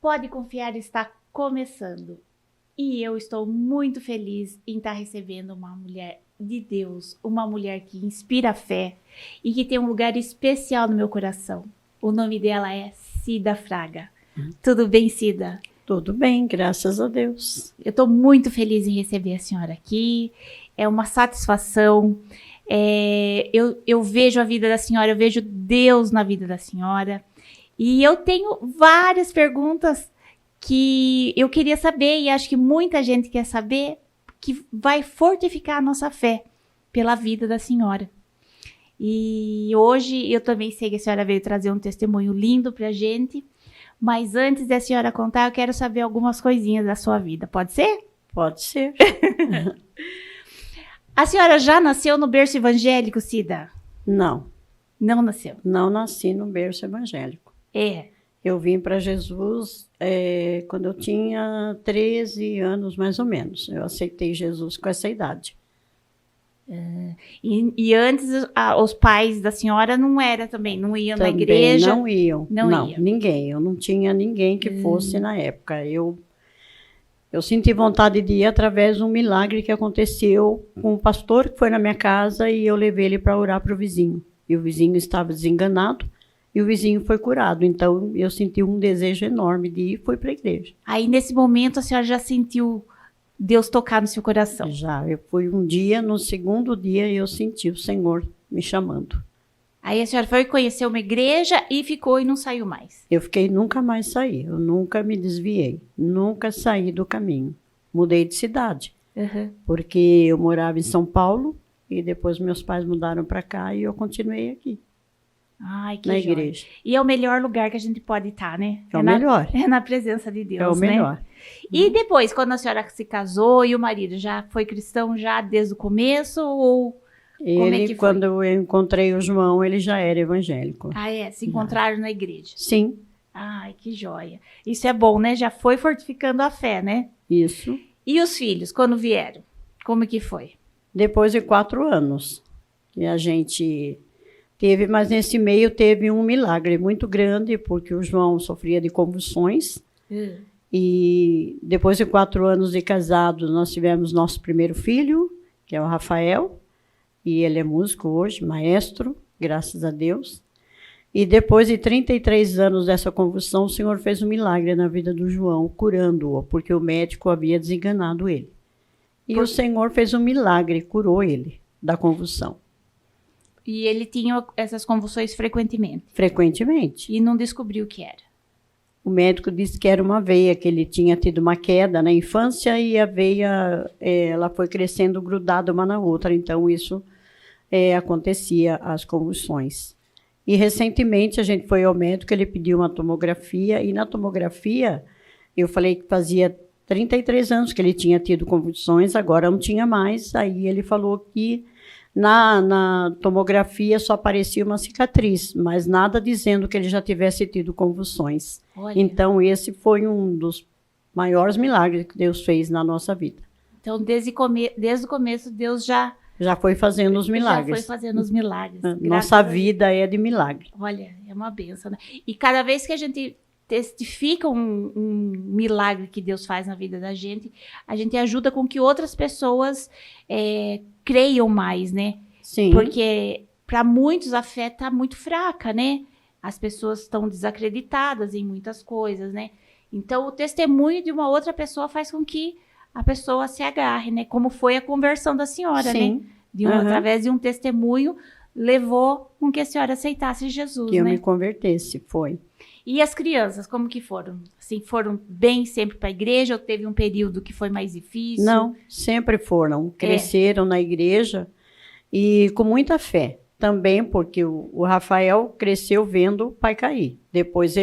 Pode Confiar está começando. E eu estou muito feliz em estar recebendo uma mulher de Deus, uma mulher que inspira fé e que tem um lugar especial no meu coração. O nome dela é Cida Fraga. Tudo bem, Cida? Tudo bem, graças a Deus. Eu estou muito feliz em receber a senhora aqui. É uma satisfação. Eu vejo a vida da senhora, eu vejo Deus na vida da senhora. E eu tenho várias perguntas que eu queria saber, e acho que muita gente quer saber, que vai fortificar a nossa fé pela vida da senhora. E hoje eu também sei que a senhora veio trazer um testemunho lindo pra gente, mas antes da senhora contar, eu quero saber algumas coisinhas da sua vida, pode ser? Pode ser. A senhora já nasceu no berço evangélico, Cida? Não, Não nasceu. não nasci no berço evangélico. Eu vim para Jesus quando eu tinha 13 anos, mais ou menos. Eu aceitei Jesus com essa idade. E antes os pais da senhora não eram também, não iam na igreja? Não iam. Não iam. Ninguém. Eu não tinha ninguém que fosse na época. Eu senti vontade de ir através de um milagre que aconteceu com um pastor que foi na minha casa e eu levei ele para orar para o vizinho. E o vizinho estava desenganado e o vizinho foi curado. Então, eu senti um desejo enorme de ir e fui para a igreja. Aí, nesse momento, a senhora já sentiu Deus tocar no seu coração? Já. Eu fui um dia, no segundo dia, eu senti o Senhor me chamando. Aí a senhora foi conhecer uma igreja e ficou e não saiu mais? Eu fiquei, nunca mais saí. Eu nunca me desviei. Nunca saí do caminho. Mudei de cidade. Porque eu morava em São Paulo e depois meus pais mudaram para cá e eu continuei aqui. Ai, que na joia. igreja. E é o melhor lugar que a gente pode estar, né? É o melhor. É na presença de Deus, É o melhor. Né? E depois, quando a senhora se casou e o marido já foi cristão já desde o começo ou como é que foi? Quando eu encontrei o João, ele já era evangélico. Ah, é? Se encontraram na igreja? Sim. Ai, que joia. Isso é bom, né? Já foi fortificando a fé, né? Isso. E os filhos, quando vieram? Como que foi? Depois de 4 anos que a gente teve, mas nesse meio teve um milagre muito grande, porque o João sofria de convulsões. E depois de 4 anos de casado, nós tivemos nosso primeiro filho, que é o Rafael. E ele é músico hoje, maestro, graças a Deus. E depois de 33 anos dessa convulsão, o Senhor fez um milagre na vida do João, curando-o, porque o médico havia desenganado ele. E o Senhor fez um milagre, curou ele da convulsão. E ele tinha essas convulsões frequentemente? Frequentemente. E não descobriu o que era? O médico disse que era uma veia, que ele tinha tido uma queda na infância e a veia ela foi crescendo grudada uma na outra. Então, isso acontecia, as convulsões. E, recentemente, a gente foi ao médico, ele pediu uma tomografia. E, na tomografia, eu falei que fazia 33 anos que ele tinha tido convulsões, agora não tinha mais. Aí, ele falou que na tomografia só aparecia uma cicatriz, mas nada dizendo que ele já tivesse tido convulsões. Olha. Então, esse foi um dos maiores milagres que Deus fez na nossa vida. Então, desde o começo, Deus já foi fazendo os milagres. Já foi fazendo os milagres. Nossa vida é de milagre. Olha, é uma bênção, né? E cada vez que a gente testifica um milagre que Deus faz na vida da gente, a gente ajuda com que outras pessoas creiam mais, né? Sim. Porque para muitos a fé está muito fraca, né? As pessoas estão desacreditadas em muitas coisas, né? Então, o testemunho de uma outra pessoa faz com que a pessoa se agarre, né? Como foi a conversão da senhora, Sim. né? Através de um testemunho, levou com que a senhora aceitasse Jesus, que eu né? me convertesse, foi. E as crianças, como que foram? Assim, foram bem sempre para a igreja ou teve um período que foi mais difícil? Não, sempre foram. Cresceram na igreja e com muita fé. Também porque o Rafael cresceu vendo o pai cair. Depois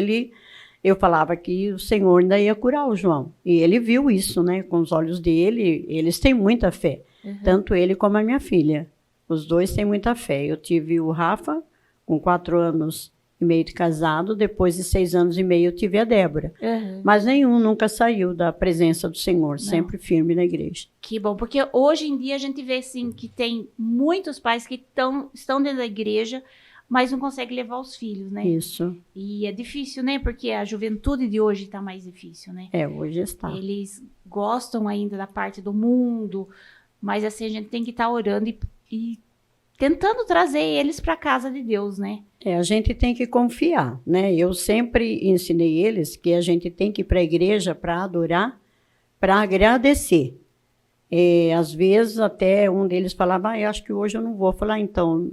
eu falava que o Senhor ainda ia curar o João. E ele viu isso, né? Com os olhos dele, eles têm muita fé. Tanto ele como a minha filha. Os dois têm muita fé. Eu tive o Rafa, com 4 anos e meio de casado. Depois de 6 anos e meio, eu tive a Débora. Mas nenhum nunca saiu da presença do Senhor. Sempre firme na igreja. Que bom, porque hoje em dia a gente vê, assim, que tem muitos pais que estão dentro da igreja, mas não consegue levar os filhos, né? Isso. E é difícil, né? Porque a juventude de hoje está mais difícil, né? Hoje está. Eles gostam ainda da parte do mundo, mas assim, a gente tem que estar orando e tentando trazer eles para a casa de Deus, né? A gente tem que confiar, né? Eu sempre ensinei eles que a gente tem que ir para a igreja para adorar, para agradecer. Às vezes até um deles falava, eu acho que hoje eu não vou. Falar, então,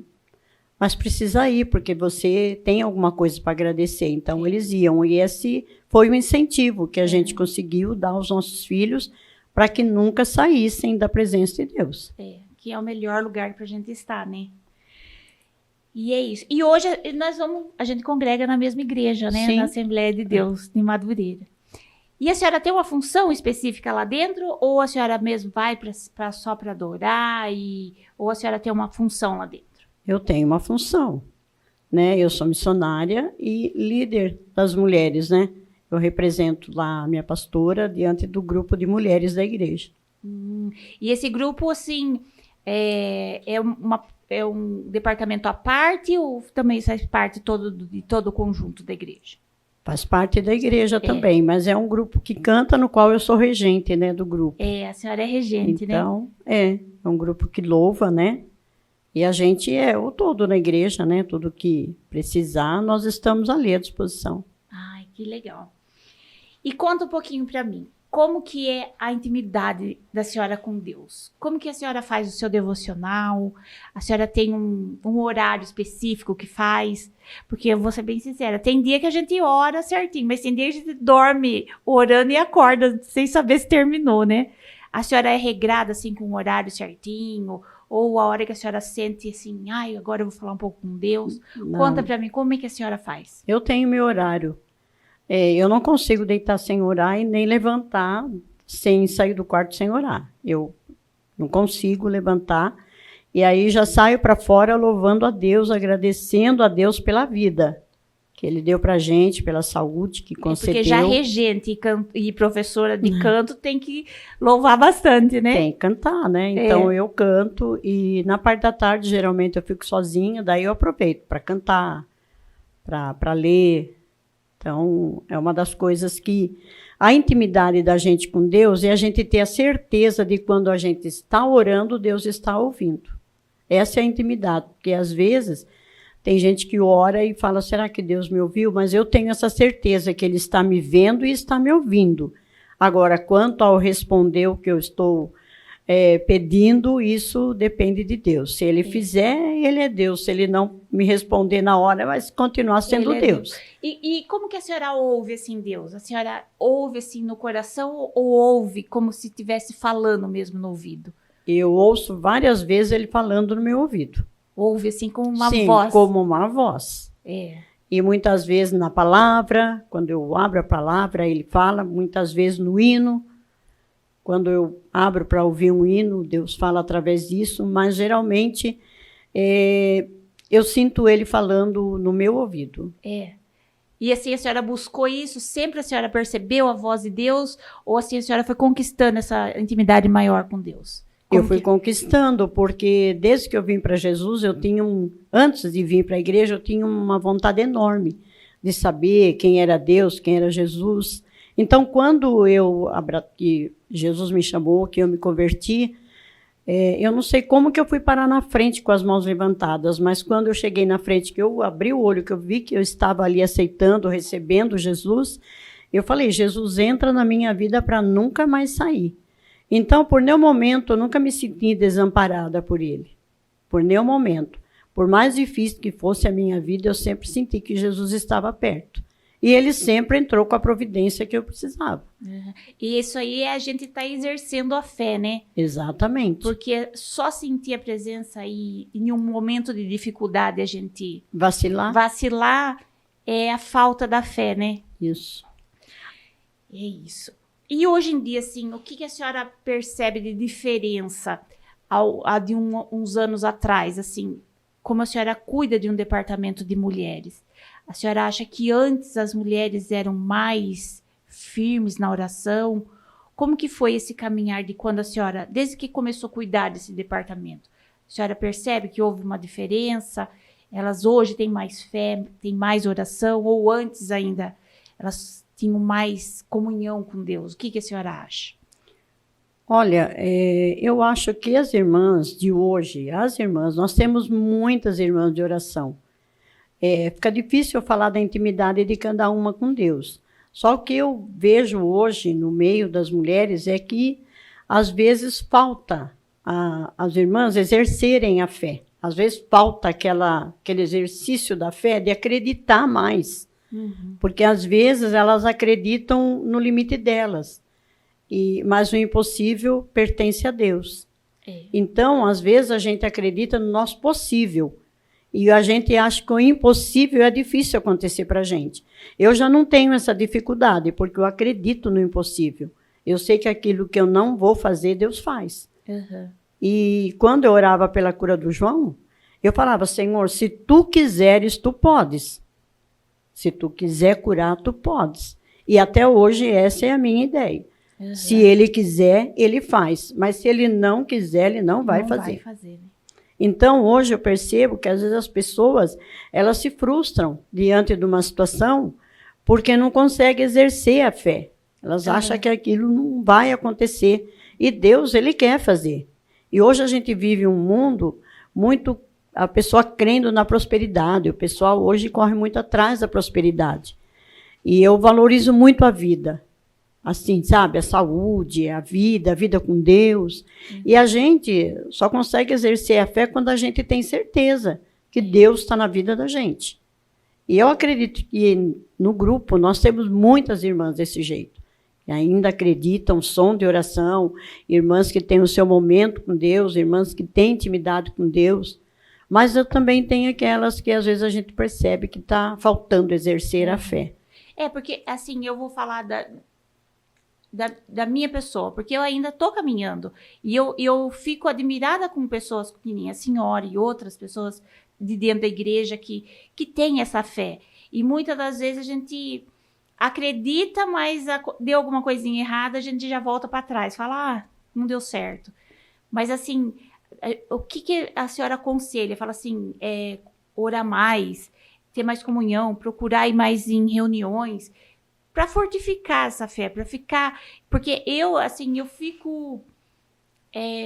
mas precisa ir, porque você tem alguma coisa para agradecer. Então, eles iam. E esse foi o incentivo que a gente conseguiu dar aos nossos filhos para que nunca saíssem da presença de Deus. Que é o melhor lugar para a gente estar, né? E é isso. E hoje a gente congrega na mesma igreja, né? Sim. Na Assembleia de Deus, de Madureira. E a senhora tem uma função específica lá dentro? Ou a senhora mesmo vai só para adorar? Ou a senhora tem uma função lá dentro? Eu tenho uma função, né? Eu sou missionária e líder das mulheres, né? Eu represento lá a minha pastora diante do grupo de mulheres da igreja. E esse grupo, assim, é um departamento à parte ou também faz parte de todo o conjunto da igreja? Faz parte da igreja também, mas é um grupo que canta, no qual eu sou regente, né, do grupo. A senhora é regente, né? Então, é um grupo que louva, né? E a gente é o todo na igreja, né? Tudo que precisar, nós estamos ali à disposição. Ai, que legal. E conta um pouquinho para mim, como que é a intimidade da senhora com Deus? Como que a senhora faz o seu devocional? A senhora tem um horário específico que faz? Porque eu vou ser bem sincera, tem dia que a gente ora certinho, mas tem dia que a gente dorme orando e acorda sem saber se terminou, né? A senhora é regrada, assim, com o horário certinho? Ou a hora que a senhora sente, assim, agora eu vou falar um pouco com Deus? Não. Conta para mim, como é que a senhora faz? Eu tenho meu horário. Eu não consigo deitar sem orar e nem levantar sem sair do quarto sem orar. Eu não consigo levantar. E aí já saio para fora louvando a Deus, agradecendo a Deus pela vida que Ele deu para a gente, pela saúde que concedeu. Porque já regente e professora de canto tem que louvar bastante, né? Tem que cantar, né? Então eu canto e na parte da tarde geralmente eu fico sozinha, daí eu aproveito para cantar, para ler. Então, é uma das coisas que a intimidade da gente com Deus é a gente ter a certeza de quando a gente está orando, Deus está ouvindo. Essa é a intimidade, porque às vezes tem gente que ora e fala, será que Deus me ouviu? Mas eu tenho essa certeza que Ele está me vendo e está me ouvindo. Agora, quanto ao responder o que eu estou pedindo, isso depende de Deus. Se Ele fizer, Ele é Deus. Se Ele não me responder na hora, vai continuar sendo Deus. E como que a senhora ouve, assim, Deus? A senhora ouve, assim, no coração ou ouve como se estivesse falando mesmo no ouvido? Eu ouço várias vezes Ele falando no meu ouvido. Ouve, assim, como uma voz? Sim, como uma voz. E muitas vezes na palavra, quando eu abro a palavra, Ele fala, muitas vezes no hino. Quando eu abro para ouvir um hino, Deus fala através disso, mas geralmente eu sinto Ele falando no meu ouvido. E assim, a senhora buscou isso? Sempre a senhora percebeu a voz de Deus? Ou assim, a senhora foi conquistando essa intimidade maior com Deus? Eu fui conquistando, porque desde que eu vim para Jesus, antes de vir para a igreja, eu tinha uma vontade enorme de saber quem era Deus, quem era Jesus. Então, quando que Jesus me chamou, que eu me converti, eu não sei como que eu fui parar na frente com as mãos levantadas, mas quando eu cheguei na frente, que eu abri o olho, que eu vi que eu estava ali aceitando, recebendo Jesus, eu falei, Jesus, entra na minha vida para nunca mais sair. Então, por nenhum momento, eu nunca me senti desamparada por Ele. Por nenhum momento. Por mais difícil que fosse a minha vida, eu sempre senti que Jesus estava perto. E Ele sempre entrou com a providência que eu precisava. E isso aí a gente está exercendo a fé, né? Exatamente. Porque só sentir a presença e em um momento de dificuldade a gente... Vacilar é a falta da fé, né? Isso. É isso. E hoje em dia, assim, o que a senhora percebe de diferença de uns anos atrás, assim, como a senhora cuida de um departamento de mulheres? A senhora acha que antes as mulheres eram mais firmes na oração? Como que foi esse caminhar de quando a senhora, desde que começou a cuidar desse departamento? A senhora percebe que houve uma diferença? Elas hoje têm mais fé, têm mais oração, ou antes ainda, elas tinham mais comunhão com Deus? O que a senhora acha? Olha, eu acho que as irmãs de hoje, nós temos muitas irmãs de oração. Fica difícil eu falar da intimidade de cada uma com Deus. Só que eu vejo hoje, no meio das mulheres, é que, às vezes, falta as irmãs exercerem a fé. Às vezes, falta aquele exercício da fé de acreditar mais. Uhum. Porque, às vezes, elas acreditam no limite delas. Mas o impossível pertence a Deus. Então, às vezes, a gente acredita no nosso possível. E a gente acha que o impossível é difícil acontecer para a gente. Eu já não tenho essa dificuldade, porque eu acredito no impossível. Eu sei que aquilo que eu não vou fazer, Deus faz. Uhum. E quando eu orava pela cura do João, eu falava, Senhor, se tu quiseres, tu podes. Se tu quiser curar, tu podes. E até hoje essa é a minha ideia. Uhum. Se ele quiser, ele faz. Mas se ele não quiser, ele não vai fazer. Né? Então, hoje eu percebo que às vezes as pessoas, elas se frustram diante de uma situação porque não conseguem exercer a fé. Elas acham que aquilo não vai acontecer. E Deus, ele quer fazer. E hoje a gente vive um mundo muito... A pessoa crendo na prosperidade. O pessoal hoje corre muito atrás da prosperidade. E eu valorizo muito a vida. Assim, sabe, a saúde, a vida com Deus. E a gente só consegue exercer a fé quando a gente tem certeza que Deus está na vida da gente. E eu acredito que no grupo nós temos muitas irmãs desse jeito, que ainda acreditam, som de oração, irmãs que têm o seu momento com Deus, irmãs que têm intimidade com Deus. Mas eu também tenho aquelas que às vezes a gente percebe que está faltando exercer a fé. Porque assim, eu vou falar da minha pessoa, porque eu ainda estou caminhando. E eu fico admirada com pessoas que nem a senhora e outras pessoas de dentro da igreja que têm essa fé. E muitas das vezes a gente acredita, mas deu alguma coisinha errada, a gente já volta para trás. Fala, não deu certo. Mas assim, o que a senhora aconselha? Fala assim, orar mais, ter mais comunhão, procurar ir mais em reuniões, para fortificar essa fé, para ficar... Porque eu fico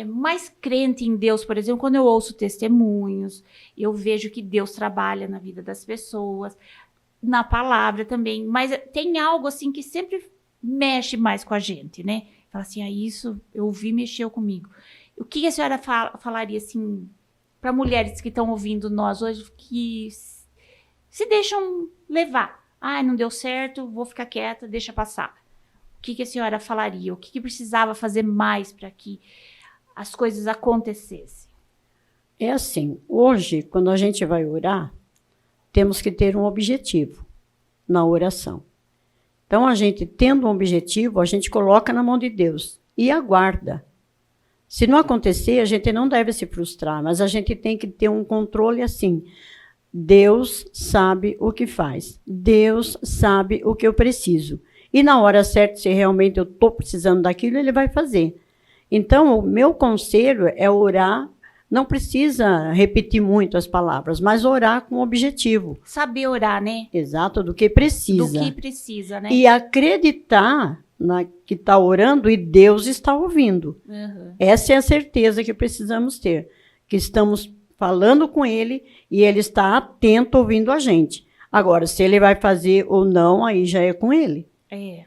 mais crente em Deus, por exemplo, quando eu ouço testemunhos, eu vejo que Deus trabalha na vida das pessoas, na palavra também, mas tem algo assim que sempre mexe mais com a gente, né? Fala assim, isso eu ouvi, mexeu comigo. O que a senhora falaria, assim, para mulheres que estão ouvindo nós hoje, que se deixam levar? Não deu certo, vou ficar quieta, deixa passar. O que a senhora falaria? O que precisava fazer mais para que as coisas acontecessem? É assim, hoje, quando a gente vai orar, temos que ter um objetivo na oração. Então, a gente, tendo um objetivo, a gente coloca na mão de Deus e aguarda. Se não acontecer, a gente não deve se frustrar, mas a gente tem que ter um controle assim. Deus sabe o que faz. Deus sabe o que eu preciso. E na hora certa, se realmente eu estou precisando daquilo, ele vai fazer. Então, o meu conselho é orar. Não precisa repetir muito as palavras, mas orar com objetivo. Saber orar, né? Exato, do que precisa. Do que precisa, né? E acreditar que está orando e Deus está ouvindo. Uhum. Essa é a certeza que precisamos ter. Que estamos falando com ele e ele está atento ouvindo a gente. Agora, se ele vai fazer ou não, aí já é com ele.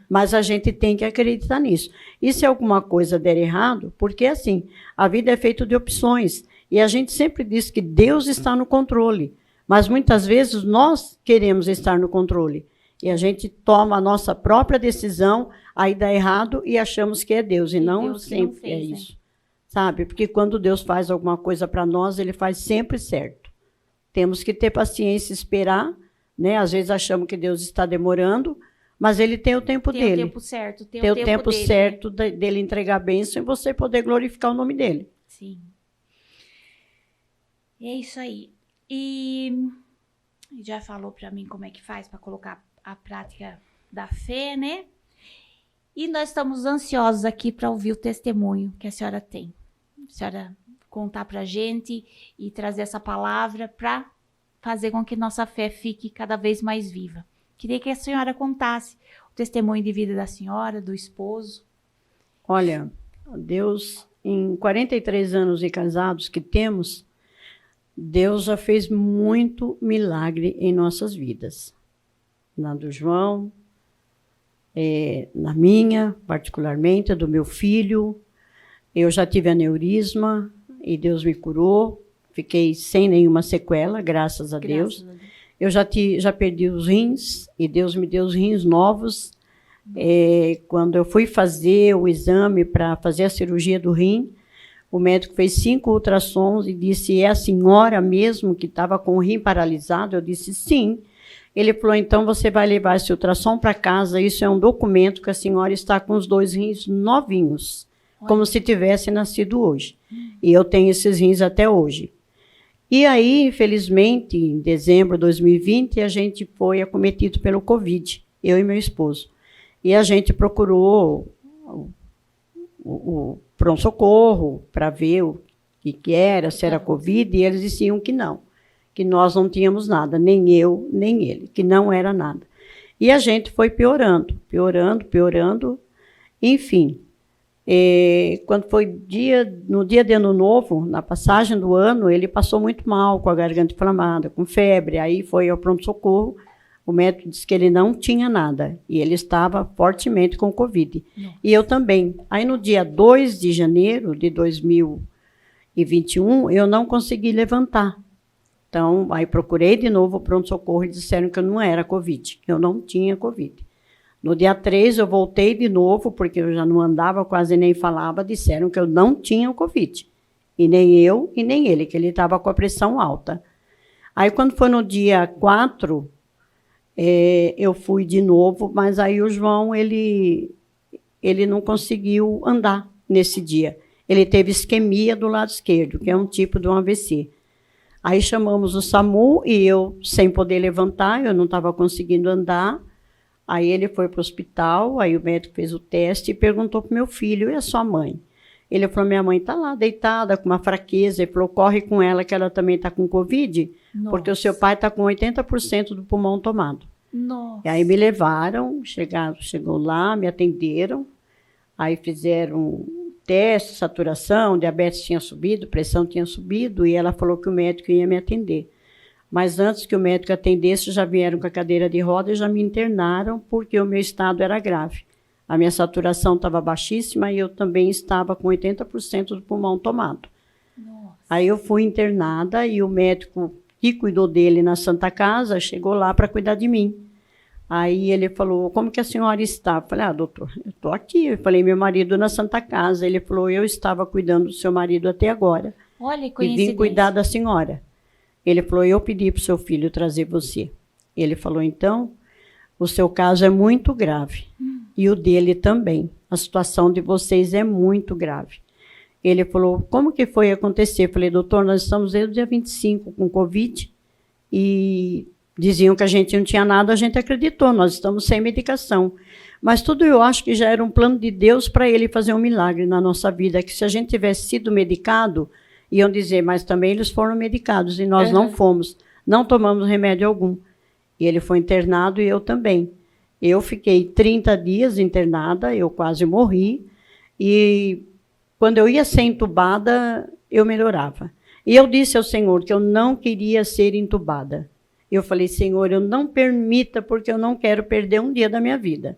Mas a gente tem que acreditar nisso. E se alguma coisa der errado, porque assim, a vida é feita de opções. E a gente sempre diz que Deus está no controle. Mas muitas vezes nós queremos estar no controle. E a gente toma a nossa própria decisão, aí dá errado e achamos que é Deus. E não Deus sempre não fez, é isso. Né? Sabe? Porque quando Deus faz alguma coisa para nós, ele faz sempre certo. Temos que ter paciência e esperar, né? Às vezes achamos que Deus está demorando, mas ele tem o tempo dele. Tem o tempo certo. Tem o tempo dele, certo, né? Dele entregar a bênção e você poder glorificar o nome dele. Sim. É isso aí. E já falou para mim como é que faz para colocar a prática da fé, né? E nós estamos ansiosos aqui para ouvir o testemunho que a senhora tem. A senhora contar para a gente e trazer essa palavra para fazer com que nossa fé fique cada vez mais viva. Queria que a senhora contasse o testemunho de vida da senhora, do esposo. Olha, Deus, em 43 anos de casados que temos, Deus já fez muito milagre em nossas vidas. Na do João, na minha, particularmente, do meu filho. Eu já tive aneurisma e Deus me curou. Fiquei sem nenhuma sequela, graças a Deus. Eu já perdi os rins e Deus me deu os rins novos. Quando eu fui fazer o exame para fazer a cirurgia do rim, o médico fez 5 ultrassons e disse, é a senhora mesmo que estava com o rim paralisado? Eu disse, sim. Ele falou, então você vai levar esse ultrassom para casa, isso é um documento que a senhora está com os 2 rins novinhos, como se tivesse nascido hoje. E eu tenho esses rins até hoje. E aí, infelizmente, em dezembro de 2020, a gente foi acometido pelo Covid, eu e meu esposo. E a gente procurou o pronto-socorro para ver o que era, se era Covid, e eles diziam que não, que nós não tínhamos nada, nem eu, nem ele, que não era nada. E a gente foi piorando. Enfim, quando foi no dia de Ano Novo, na passagem do ano, ele passou muito mal, com a garganta inflamada, com febre. Aí foi ao pronto-socorro, o médico disse que ele não tinha nada, e ele estava fortemente com Covid. Nossa. E eu também. Aí no dia 2 de janeiro de 2021, eu não consegui levantar. Então, aí procurei de novo o pronto-socorro e disseram que eu não era Covid, que eu não tinha Covid. No dia 3, eu voltei de novo, porque eu já não andava, quase nem falava, disseram que eu não tinha o Covid. E nem eu, e nem ele, que ele estava com a pressão alta. Aí, quando foi no dia 4, eu fui de novo, mas aí o João, ele não conseguiu andar nesse dia. Ele teve isquemia do lado esquerdo, que é um tipo de um AVC. Aí chamamos o SAMU e eu, sem poder levantar, eu não estava conseguindo andar. Aí ele foi para o hospital, aí o médico fez o teste e perguntou para o meu filho, e a sua mãe? Ele falou, minha mãe está lá, deitada, com uma fraqueza. Ele falou, corre com ela, que ela também está com Covid, Nossa. Porque o seu pai está com 80% do pulmão tomado. Nossa. E aí me levaram, chegou lá, me atenderam, aí fizeram teste, saturação, diabetes tinha subido, pressão tinha subido, e ela falou que o médico ia me atender. Mas antes que o médico atendesse, já vieram com a cadeira de roda e já me internaram, porque o meu estado era grave. A minha saturação estava baixíssima e eu também estava com 80% do pulmão tomado. Nossa. Aí eu fui internada e o médico que cuidou dele na Santa Casa chegou lá para cuidar de mim. Aí ele falou, como que a senhora está? Eu falei, doutor, eu estou aqui. Eu falei, meu marido na Santa Casa. Ele falou, eu estava cuidando do seu marido até agora. Olha, e vim cuidar da senhora. Ele falou, eu pedi para o seu filho trazer você. Ele falou, então, o seu caso é muito grave. E o dele também. A situação de vocês é muito grave. Ele falou, como que foi acontecer? Eu falei, doutor, nós estamos desde o dia 25 com Covid e diziam que a gente não tinha nada, a gente acreditou, nós estamos sem medicação. Mas tudo eu acho que já era um plano de Deus para ele fazer um milagre na nossa vida, que se a gente tivesse sido medicado, iam dizer, mas também eles foram medicados e nós não fomos, não tomamos remédio algum. E ele foi internado e eu também. Eu fiquei 30 dias internada, eu quase morri, e quando eu ia ser entubada, eu melhorava. E eu disse ao Senhor que eu não queria ser entubada. Eu falei, Senhor, eu não permita, porque eu não quero perder um dia da minha vida.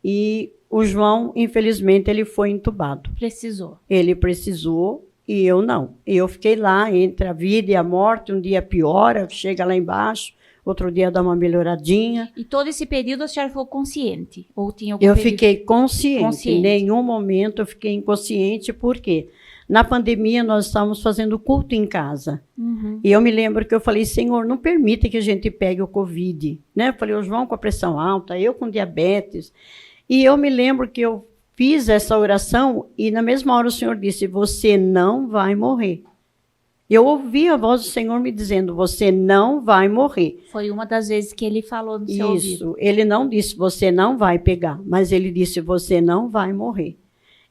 E o João, infelizmente, ele foi entubado. Precisou. Ele precisou e eu não. E eu fiquei lá entre a vida e a morte, um dia piora, chega lá embaixo, outro dia dá uma melhoradinha. E todo esse período a senhora ficou consciente? Ou tinha algum período? Fiquei consciente. Em nenhum momento eu fiquei inconsciente, por quê? Na pandemia, nós estávamos fazendo culto em casa. E eu me lembro que eu falei, Senhor, não permita que a gente pegue o Covid. Né? Eu falei, o João com a pressão alta, eu com diabetes. E eu me lembro que eu fiz essa oração e na mesma hora o Senhor disse, você não vai morrer. Eu ouvi a voz do Senhor me dizendo, você não vai morrer. Foi uma das vezes que ele falou no seu ouvido. Isso, ele não disse, você não vai pegar, mas ele disse, você não vai morrer.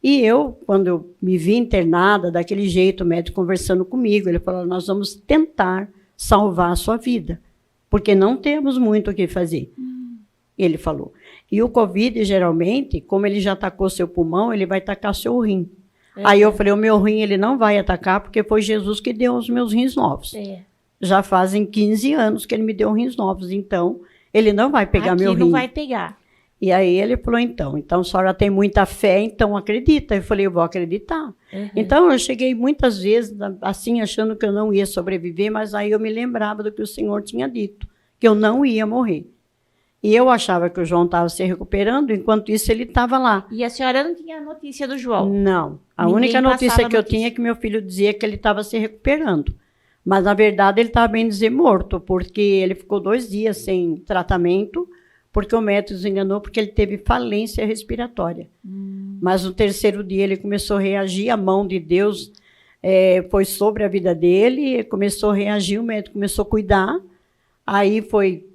E eu, quando eu me vi internada, daquele jeito, o médico conversando comigo, ele falou, nós vamos tentar salvar a sua vida, porque não temos muito o que fazer. Ele falou. E o Covid, geralmente, como ele já atacou seu pulmão, ele vai atacar seu rim. Aí eu falei, o meu rim ele não vai atacar, porque foi Jesus que deu os meus rins novos. Já fazem 15 anos que ele me deu rins novos, então ele não vai pegar meu rim. Não vai pegar. E aí ele falou, então a senhora tem muita fé, então acredita. Eu falei, eu vou acreditar. Então eu cheguei muitas vezes assim, achando que eu não ia sobreviver, mas aí eu me lembrava do que o Senhor tinha dito, que eu não ia morrer. E eu achava que o João estava se recuperando, enquanto isso ele estava lá. E a senhora não tinha notícia do João? Não. A única notícia que eu tinha é que meu filho dizia que ele estava se recuperando. Mas, na verdade, ele estava bem dizer morto, porque ele ficou 2 dias sem tratamento, porque o médico desenganou, porque ele teve falência respiratória. Mas no 3º dia ele começou a reagir, a mão de Deus foi sobre a vida dele, começou a reagir, o médico começou a cuidar, aí foi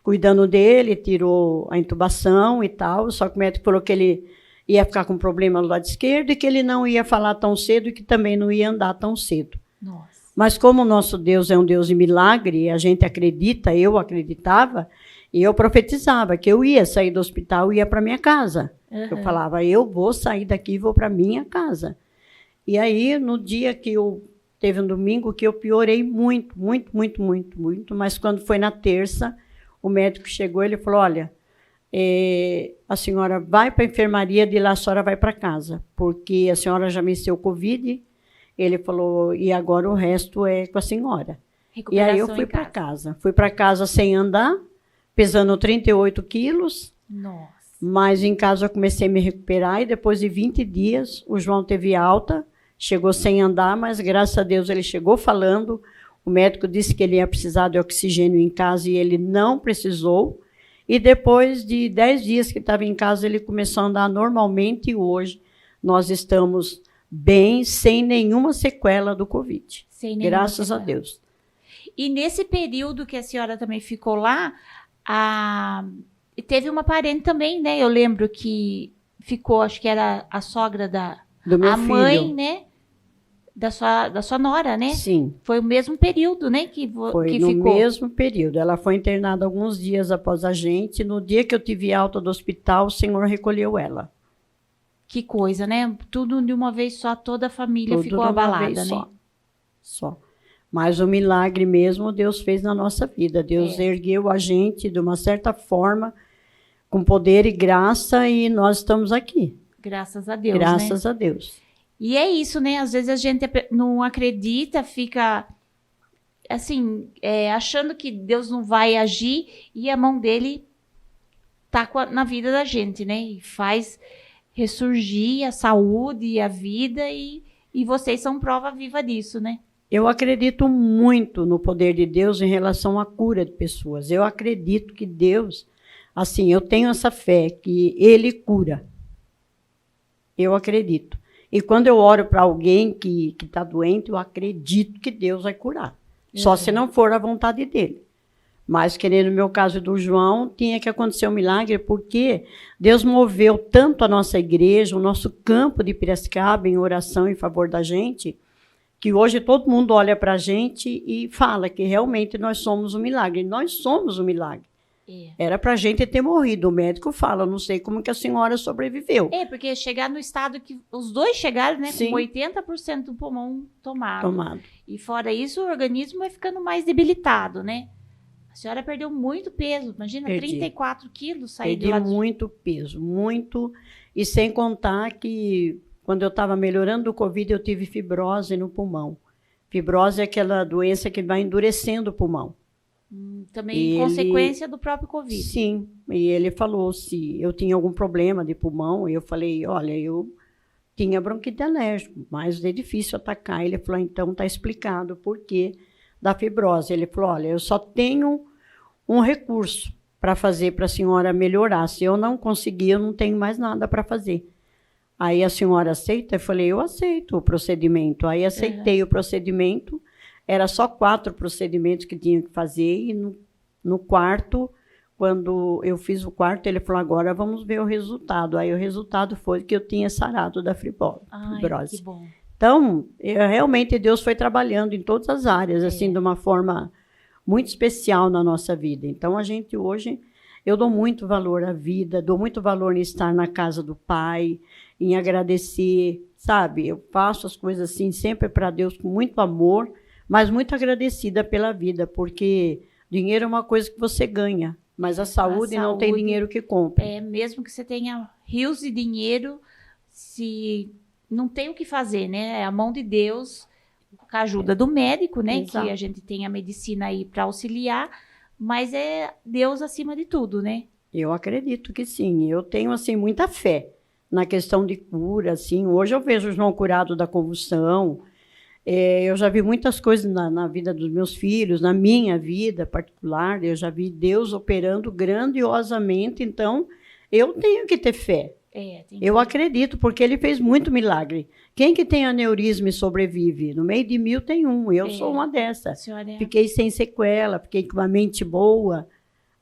cuidando dele, tirou a intubação e tal, só que o médico falou que ele ia ficar com problema no lado esquerdo e que ele não ia falar tão cedo e que também não ia andar tão cedo. Nossa. Mas como o nosso Deus é um Deus de milagre, a gente acredita, eu acreditava, e eu profetizava que eu ia sair do hospital e ia para minha casa. Eu falava, eu vou sair daqui e vou para minha casa. E aí, no dia que teve um domingo que eu piorei muito, mas quando foi na terça, o médico chegou e ele falou, olha, a senhora vai para a enfermaria, de lá a senhora vai para casa, porque a senhora já venceu o Covid. Ele falou, e agora o resto é com a senhora. E aí eu fui para casa. Fui para casa sem andar, pesando 38 quilos. Nossa. Mas em casa eu comecei a me recuperar e depois de 20 dias o João teve alta, chegou sem andar, mas graças a Deus ele chegou falando. O médico disse que ele ia precisar de oxigênio em casa e ele não precisou. E depois de 10 dias que estava em casa, ele começou a andar normalmente e hoje nós estamos bem, sem nenhuma sequela do Covid. Graças a Deus. E nesse período que a senhora também ficou lá, teve uma parente também, né? Eu lembro que ficou, acho que era a sogra do meu filho. Mãe, né? Da sua nora, né? Sim. Foi o mesmo período, né? Que no ficou. Mesmo período. Ela foi internada alguns dias após a gente. No dia que eu tive alta do hospital, o Senhor recolheu ela. Que coisa, né? Tudo de uma vez só, toda a família ficou abalada, né? Só. Mas o milagre mesmo Deus fez na nossa vida. Deus ergueu a gente de uma certa forma, com poder e graça, e nós estamos aqui. Graças a Deus, Graças a Deus. E é isso, né? Às vezes a gente não acredita, fica assim, achando que Deus não vai agir, e a mão dele tá na vida da gente, né? E faz ressurgir a saúde e a vida, e vocês são prova viva disso, né? Eu acredito muito no poder de Deus em relação à cura de pessoas. Eu acredito que Deus, assim, eu tenho essa fé que Ele cura. Eu acredito. E quando eu oro para alguém que está doente, eu acredito que Deus vai curar. Só se não for a vontade dele. Mas, querendo, no meu caso do João, tinha que acontecer um milagre, porque Deus moveu tanto a nossa igreja, o nosso campo de Piracicaba, em oração em favor da gente, que hoje todo mundo olha para a gente e fala que realmente nós somos um milagre. Nós somos um milagre. Era para a gente ter morrido. O médico fala, não sei como que a senhora sobreviveu. Porque chegar no estado que os dois chegaram, né? Sim. Com 80% do pulmão tomado. E fora isso, o organismo vai ficando mais debilitado, né? A senhora perdeu muito peso. Imagina, 34 quilos sair de lá. Perdi muito peso, muito. E sem contar que quando eu estava melhorando do Covid, eu tive fibrose no pulmão. Fibrose é aquela doença que vai endurecendo o pulmão. Também consequência do próprio Covid. Sim, e ele falou se eu tinha algum problema de pulmão, e eu falei, olha, eu tinha bronquite alérgica, mas é difícil atacar. Ele falou, então está explicado o porquê da fibrose. Ele falou, olha, eu só tenho um recurso para fazer para a senhora melhorar. Se eu não conseguir, eu não tenho mais nada para fazer. Aí a senhora aceita? Eu falei, eu aceito o procedimento. Aí aceitei o procedimento. Era só 4 procedimentos que tinha que fazer, e no quarto, quando eu fiz o quarto, ele falou, agora vamos ver o resultado. Aí o resultado foi que eu tinha sarado da fibrose. Que bom. Então, realmente Deus foi trabalhando em todas as áreas, assim, de uma forma muito especial na nossa vida. Então, a gente hoje, eu dou muito valor à vida, dou muito valor em estar na casa do Pai, em agradecer, sabe? Eu faço as coisas assim sempre para Deus com muito amor, mas muito agradecida pela vida, porque dinheiro é uma coisa que você ganha, mas a saúde não tem dinheiro que compre. Mesmo que você tenha rios de dinheiro, se não tem o que fazer, né? É a mão de Deus, com a ajuda do médico, né? Exato. Que a gente tem a medicina aí para auxiliar, mas é Deus acima de tudo, né? Eu acredito que sim. Eu tenho assim muita fé na questão de cura, assim. Hoje eu vejo o João curado da convulsão. Eu já vi muitas coisas na vida dos meus filhos, na minha vida particular. Eu já vi Deus operando grandiosamente. Então, eu tenho que ter fé. Eu acredito, porque ele fez muito milagre. Quem que tem aneurisma e sobrevive? No meio de 1000 tem um. Eu sou uma dessas. Fiquei sem sequela, fiquei com uma mente boa.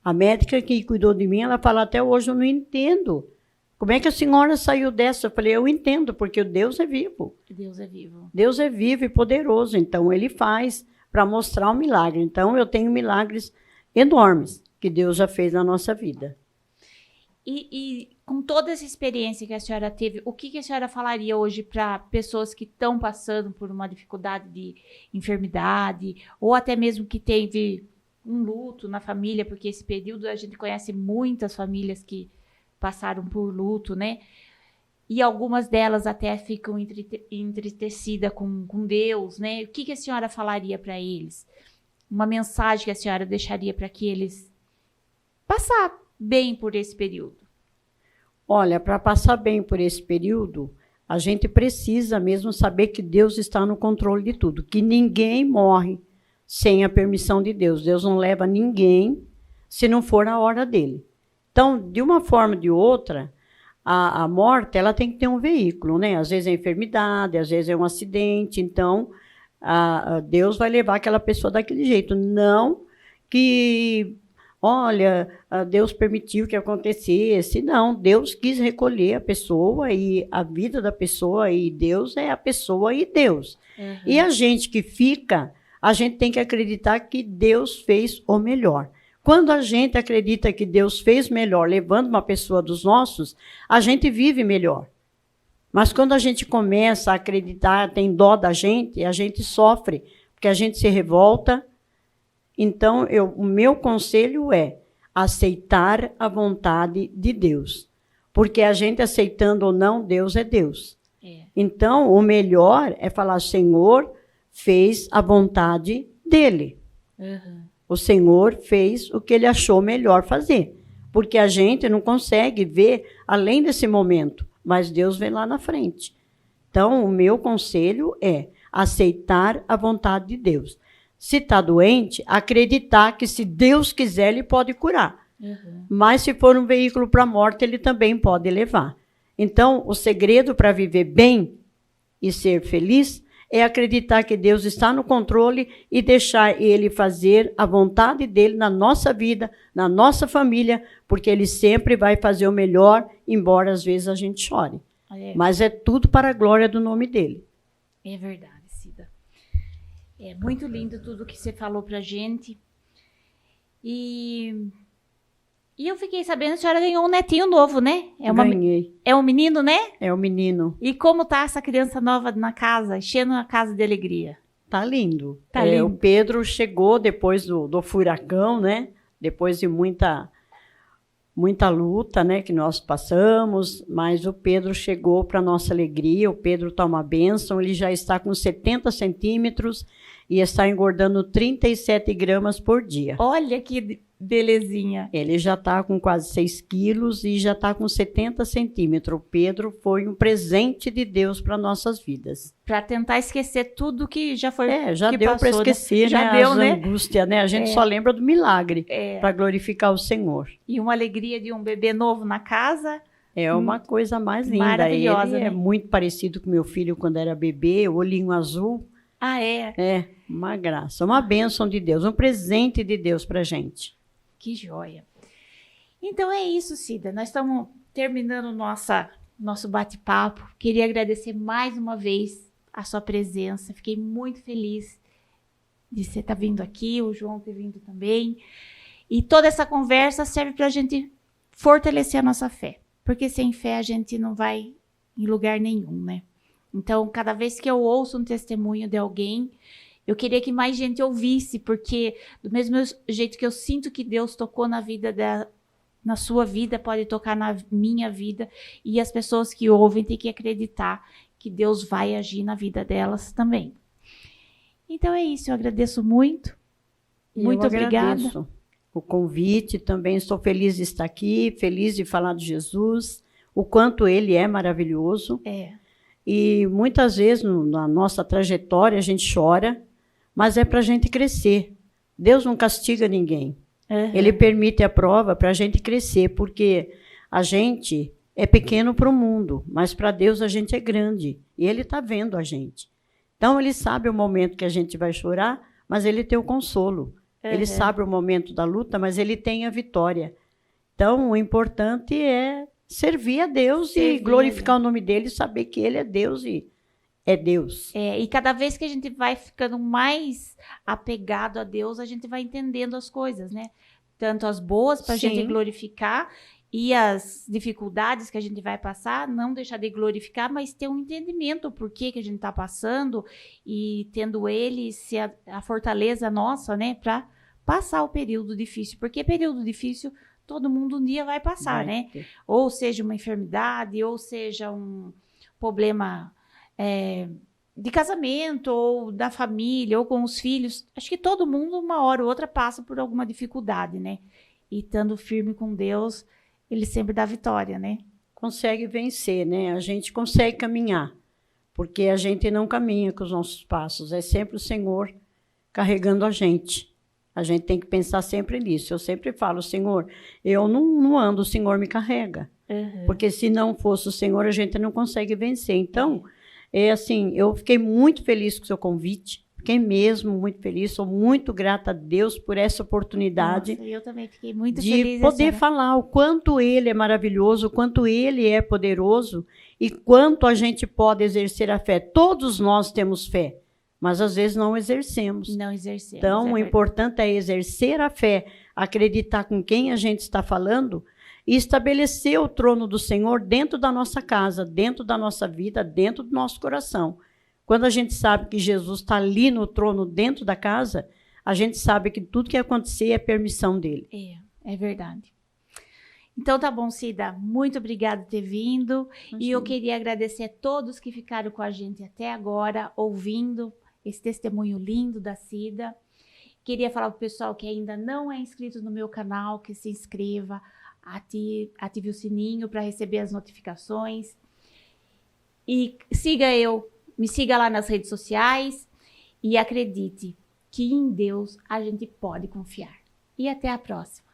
A médica que cuidou de mim, ela fala, até hoje eu não entendo. Como é que a senhora saiu dessa? Eu falei, eu entendo, porque Deus é vivo. Deus é vivo. Deus é vivo e poderoso, então ele faz para mostrar um milagre. Então eu tenho milagres enormes que Deus já fez na nossa vida. E com toda essa experiência que a senhora teve, o que a senhora falaria hoje para pessoas que estão passando por uma dificuldade de enfermidade, ou até mesmo que teve um luto na família, porque esse período a gente conhece muitas famílias que passaram por luto, né? E algumas delas até ficam entristecidas com Deus, né? O que a senhora falaria para eles? Uma mensagem que a senhora deixaria para que eles passar bem por esse período? Olha, para passar bem por esse período, a gente precisa mesmo saber que Deus está no controle de tudo, que ninguém morre sem a permissão de Deus. Deus não leva ninguém se não for a hora dele. Então, de uma forma ou de outra, a morte ela tem que ter um veículo, né? Às vezes é enfermidade, às vezes é um acidente. Então, Deus vai levar aquela pessoa daquele jeito. Não que, olha, Deus permitiu que acontecesse. Não, Deus quis recolher a pessoa e a vida da pessoa, e Deus é a pessoa e Deus. Uhum. E a gente que fica, a gente tem que acreditar que Deus fez o melhor. Quando a gente acredita que Deus fez melhor, levando uma pessoa dos nossos, a gente vive melhor. Mas quando a gente começa a acreditar, tem dó da gente, a gente sofre, porque a gente se revolta. Então, o meu conselho é aceitar a vontade de Deus. Porque a gente aceitando ou não, Deus é Deus. Então, o melhor é falar, Senhor fez a vontade dele. Uhum. O Senhor fez o que ele achou melhor fazer. Porque a gente não consegue ver além desse momento, mas Deus vê lá na frente. Então, o meu conselho é aceitar a vontade de Deus. Se está doente, acreditar que se Deus quiser, ele pode curar. Uhum. Mas se for um veículo para a morte, ele também pode levar. Então, o segredo para viver bem e ser feliz é acreditar que Deus está no controle e deixar ele fazer a vontade dele na nossa vida, na nossa família, porque ele sempre vai fazer o melhor, embora às vezes a gente chore. Mas é tudo para a glória do nome dele. É verdade, Cida. É muito lindo tudo que você falou pra gente. E eu fiquei sabendo que a senhora ganhou um netinho novo, né? Ganhei. É um menino, né? É um menino. E como tá essa criança nova na casa, enchendo a casa de alegria? Tá lindo. Tá lindo. O Pedro chegou depois do furacão, né? Depois de muita luta, né, que nós passamos, mas o Pedro chegou para nossa alegria. O Pedro está uma bênção, ele já está com 70 centímetros e está engordando 37 gramas por dia. Olha que belezinha. Ele já está com quase 6 quilos e já está com 70 centímetros. O Pedro foi um presente de Deus para nossas vidas. Para tentar esquecer tudo que já foi. Já deu para esquecer, né? Já deu, né? Angústia, né? A gente só lembra do milagre para glorificar o Senhor. E uma alegria de um bebê novo na casa. É uma coisa mais linda. Maravilhosa, ele né? É muito parecido com meu filho quando era bebê, olhinho azul. Ah, é? É, uma graça, uma bênção de Deus, um presente de Deus para a gente. Que joia. Então é isso, Cida. Nós estamos terminando nosso bate-papo. Queria agradecer mais uma vez a sua presença. Fiquei muito feliz de você estar vindo aqui, o João ter vindo também. E toda essa conversa serve para a gente fortalecer a nossa fé. Porque sem fé a gente não vai em lugar nenhum, né? Então, cada vez que eu ouço um testemunho de alguém, eu queria que mais gente ouvisse, porque do mesmo jeito que eu sinto que Deus tocou na sua vida, pode tocar na minha vida, e as pessoas que ouvem têm que acreditar que Deus vai agir na vida delas também. Então é isso, eu agradeço muito. Muito obrigada. Agradeço o convite, também estou feliz de estar aqui, feliz de falar de Jesus, o quanto ele é maravilhoso. E muitas vezes na nossa trajetória a gente chora, mas é para a gente crescer. Deus não castiga ninguém. Ele permite a prova para a gente crescer, porque a gente é pequeno para o mundo, mas para Deus a gente é grande. E ele está vendo a gente. Então, ele sabe o momento que a gente vai chorar, mas ele tem o consolo. Ele sabe o momento da luta, mas ele tem a vitória. Então, o importante é servir a Deus e glorificar o nome dele, saber que ele é Deus e é Deus. E cada vez que a gente vai ficando mais apegado a Deus, a gente vai entendendo as coisas, né? Tanto as boas para a gente glorificar e as dificuldades que a gente vai passar, não deixar de glorificar, mas ter um entendimento por que a gente está passando e tendo ele ser a fortaleza nossa, né? Para passar o período difícil. Porque período difícil todo mundo um dia vai passar, né? Ou seja uma enfermidade, ou seja um problema de casamento, ou da família, ou com os filhos. Acho que todo mundo, uma hora ou outra, passa por alguma dificuldade, né? E estando firme com Deus, ele sempre dá vitória, né? Consegue vencer, né? A gente consegue caminhar, porque a gente não caminha com os nossos passos, é sempre o Senhor carregando a gente. A gente tem que pensar sempre nisso. Eu sempre falo, Senhor, eu não ando, o Senhor me carrega. Porque se não fosse o Senhor, a gente não consegue vencer. Então, eu fiquei muito feliz com o seu convite. Fiquei mesmo muito feliz. Sou muito grata a Deus por essa oportunidade. Nossa, eu também fiquei muito De feliz. poder falar o quanto ele é maravilhoso, o quanto ele é poderoso e quanto a gente pode exercer a fé. Todos nós temos fé, mas às vezes não exercemos. Não exercemos. Então, o importante é exercer a fé, acreditar com quem a gente está falando e estabelecer o trono do Senhor dentro da nossa casa, dentro da nossa vida, dentro do nosso coração. Quando a gente sabe que Jesus está ali no trono, dentro da casa, a gente sabe que tudo que acontecer é permissão dele. É verdade. Então tá bom, Cida. Muito obrigada por ter vindo. E eu queria agradecer a todos que ficaram com a gente até agora, ouvindo esse testemunho lindo da Cida. Queria falar para o pessoal que ainda não é inscrito no meu canal, que se inscreva, ative o sininho para receber as notificações. E me siga lá nas redes sociais e acredite que em Deus a gente pode confiar. E até a próxima.